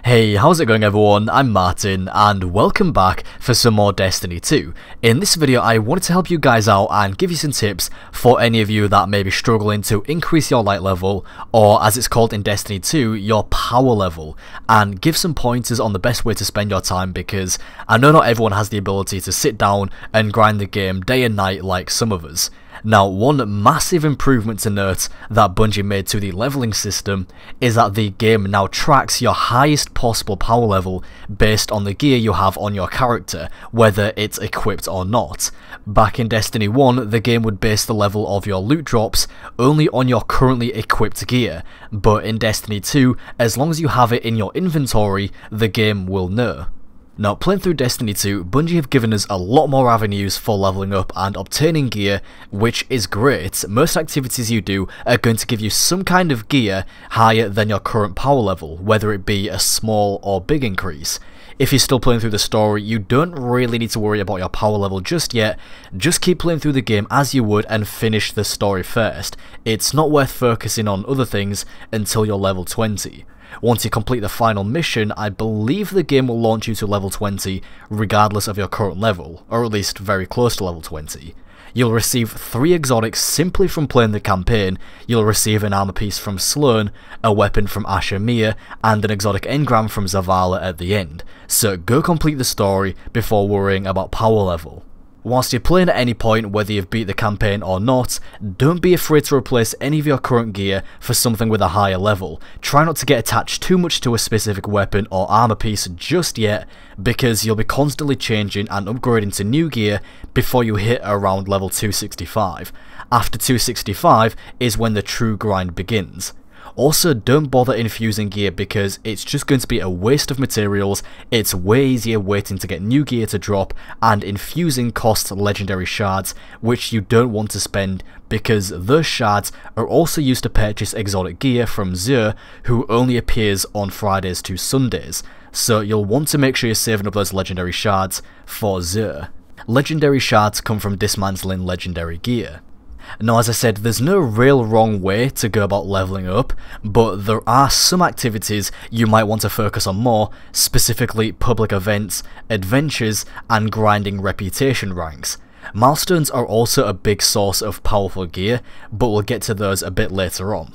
Hey, how's it going everyone? I'm Martin and welcome back for some more Destiny 2. In this video I wanted to help you guys out and give you some tips for any of you that may be struggling to increase your light level, or as it's called in Destiny 2, your power level, and give some pointers on the best way to spend your time, because I know not everyone has the ability to sit down and grind the game day and night like some of us. Now, one massive improvement to note that Bungie made to the leveling system is that the game now tracks your highest possible power level based on the gear you have on your character, whether it's equipped or not. Back in Destiny 1, the game would base the level of your loot drops only on your currently equipped gear, but in Destiny 2, as long as you have it in your inventory, the game will know. Now, playing through Destiny 2, Bungie have given us a lot more avenues for leveling up and obtaining gear, which is great. Most activities you do are going to give you some kind of gear higher than your current power level, whether it be a small or big increase. If you're still playing through the story, you don't really need to worry about your power level just yet. Just keep playing through the game as you would and finish the story first. It's not worth focusing on other things until you're level 20. Once you complete the final mission, I believe the game will launch you to level 20 regardless of your current level, or at least very close to level 20. You'll receive 3 exotics simply from playing the campaign. You'll receive an armor piece from Sloan, a weapon from Asher Mir, and an exotic engram from Zavala at the end. So go complete the story before worrying about power level. Whilst you're playing at any point, whether you've beat the campaign or not, don't be afraid to replace any of your current gear for something with a higher level. Try not to get attached too much to a specific weapon or armor piece just yet, because you'll be constantly changing and upgrading to new gear before you hit around level 265. After 265 is when the true grind begins. Also, don't bother infusing gear because it's just going to be a waste of materials. It's way easier waiting to get new gear to drop, and infusing costs legendary shards, which you don't want to spend because those shards are also used to purchase exotic gear from Xur, who only appears on Fridays to Sundays. So you'll want to make sure you're saving up those legendary shards for Xur. Legendary shards come from dismantling legendary gear. Now, as I said, there's no real wrong way to go about leveling up, but there are some activities you might want to focus on more, specifically public events, adventures, and grinding reputation ranks. Milestones are also a big source of powerful gear, but we'll get to those a bit later on.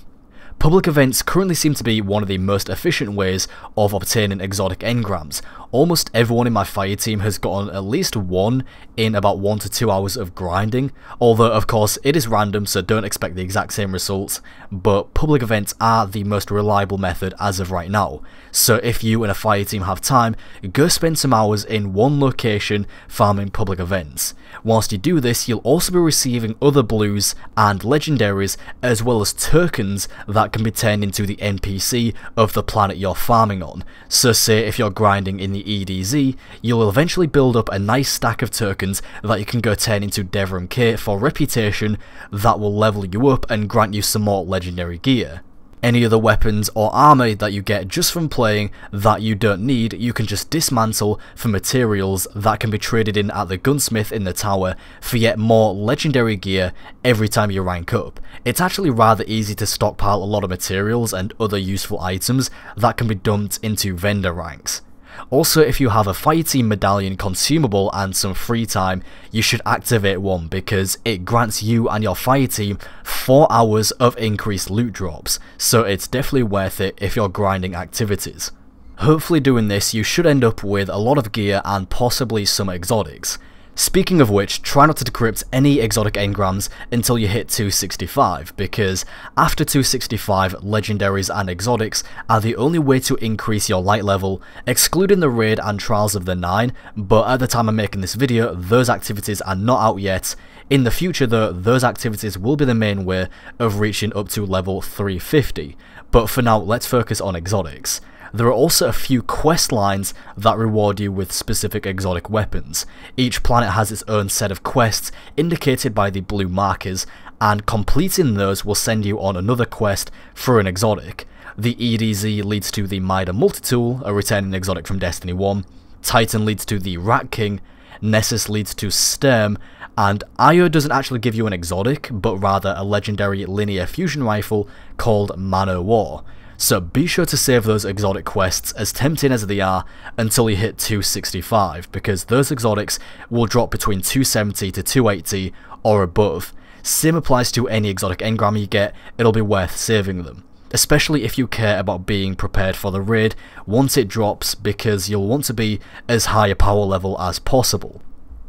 Public events currently seem to be one of the most efficient ways of obtaining exotic engrams. Almost everyone in my fire team has gotten at least one in about 1 to 2 hours of grinding, although of course it is random, so don't expect the exact same results, but public events are the most reliable method as of right now. So if you and a fire team have time, go spend some hours in one location farming public events. Whilst you do this, you'll also be receiving other blues and legendaries, as well as tokens that can be turned into the NPC of the planet you're farming on. So say if you're grinding in the EDZ, you'll eventually build up a nice stack of tokens that you can go turn into Devrim K for reputation that will level you up and grant you some more legendary gear. Any other weapons or armor that you get just from playing that you don't need, you can just dismantle for materials that can be traded in at the gunsmith in the tower for yet more legendary gear every time you rank up. It's actually rather easy to stockpile a lot of materials and other useful items that can be dumped into vendor ranks. Also, if you have a fire team medallion consumable and some free time, you should activate one because it grants you and your fire team 4 hours of increased loot drops, so it's definitely worth it if you're grinding activities. Hopefully doing this, you should end up with a lot of gear and possibly some exotics. Speaking of which, try not to decrypt any exotic engrams until you hit 265, because after 265, legendaries and exotics are the only way to increase your light level, excluding the raid and trials of the 9, but at the time I'm making this video, those activities are not out yet. In the future though, those activities will be the main way of reaching up to level 350, but for now, let's focus on exotics. There are also a few quest lines that reward you with specific exotic weapons. Each planet has its own set of quests indicated by the blue markers, and completing those will send you on another quest for an exotic. The EDZ leads to the Mida Multitool, a returning exotic from Destiny 1, Titan leads to the Rat King, Nessus leads to Sturm, and Io doesn't actually give you an exotic, but rather a legendary linear fusion rifle called Man O' War. So be sure to save those exotic quests, as tempting as they are, until you hit 265, because those exotics will drop between 270 to 280 or above. Same applies to any exotic engram you get, it'll be worth saving them. Especially if you care about being prepared for the raid once it drops, because you'll want to be as high a power level as possible.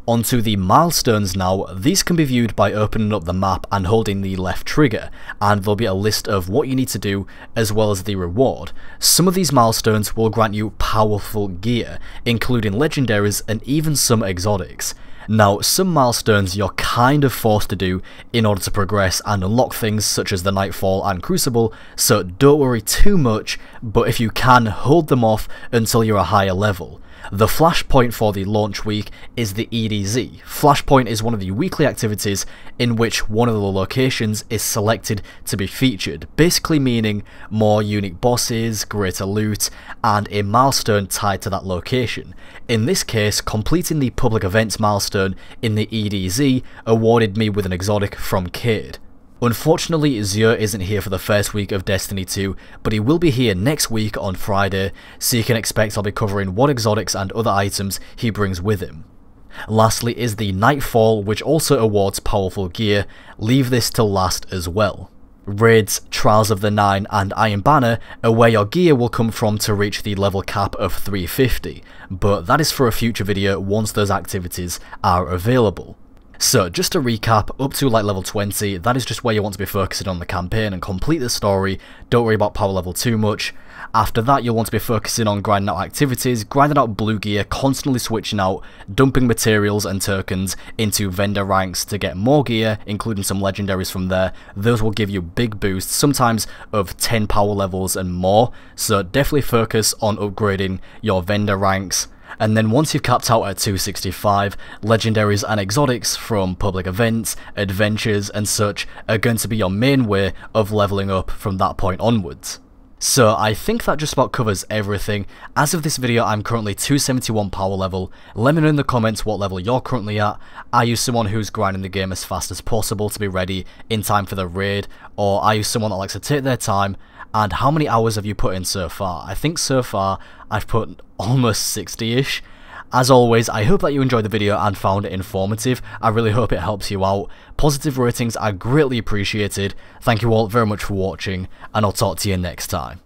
Onto the milestones now. These can be viewed by opening up the map and holding the left trigger, and there'll be a list of what you need to do as well as the reward. Some of these milestones will grant you powerful gear, including legendaries and even some exotics. Now, some milestones you're kind of forced to do in order to progress and unlock things such as the Nightfall and Crucible, so don't worry too much, but if you can, hold them off until you're a higher level. The flashpoint for the launch week is the EDZ. Flashpoint is one of the weekly activities in which one of the locations is selected to be featured, basically meaning more unique bosses, greater loot, and a milestone tied to that location. In this case, completing the public events milestone in the EDZ awarded me with an exotic from Cade. Unfortunately, Zio isn't here for the first week of Destiny 2, but he will be here next week on Friday, so you can expect I'll be covering what exotics and other items he brings with him. Lastly is the Nightfall, which also awards powerful gear. Leave this till last as well. Raids, Trials of the Nine and Iron Banner are where your gear will come from to reach the level cap of 350, but that is for a future video once those activities are available. So just to recap, up to like level 20, that is just where you want to be focusing on the campaign and complete the story, don't worry about power level too much. After that, you'll want to be focusing on grinding out activities, grinding out blue gear, constantly switching out, dumping materials and tokens into vendor ranks to get more gear, including some legendaries from there. Those will give you big boosts, sometimes of 10 power levels and more, so definitely focus on upgrading your vendor ranks. And then once you've capped out at 265, legendaries and exotics from public events, adventures and such are going to be your main way of leveling up from that point onwards. So I think that just about covers everything. As of this video, I'm currently 271 power level. Let me know in the comments what level you're currently at. Are you someone who's grinding the game as fast as possible to be ready in time for the raid? Or are you someone that likes to take their time? And how many hours have you put in so far? I think so far I've put almost 60-ish. As always, I hope that you enjoyed the video and found it informative. I really hope it helps you out. Positive ratings are greatly appreciated. Thank you all very much for watching, and I'll talk to you next time.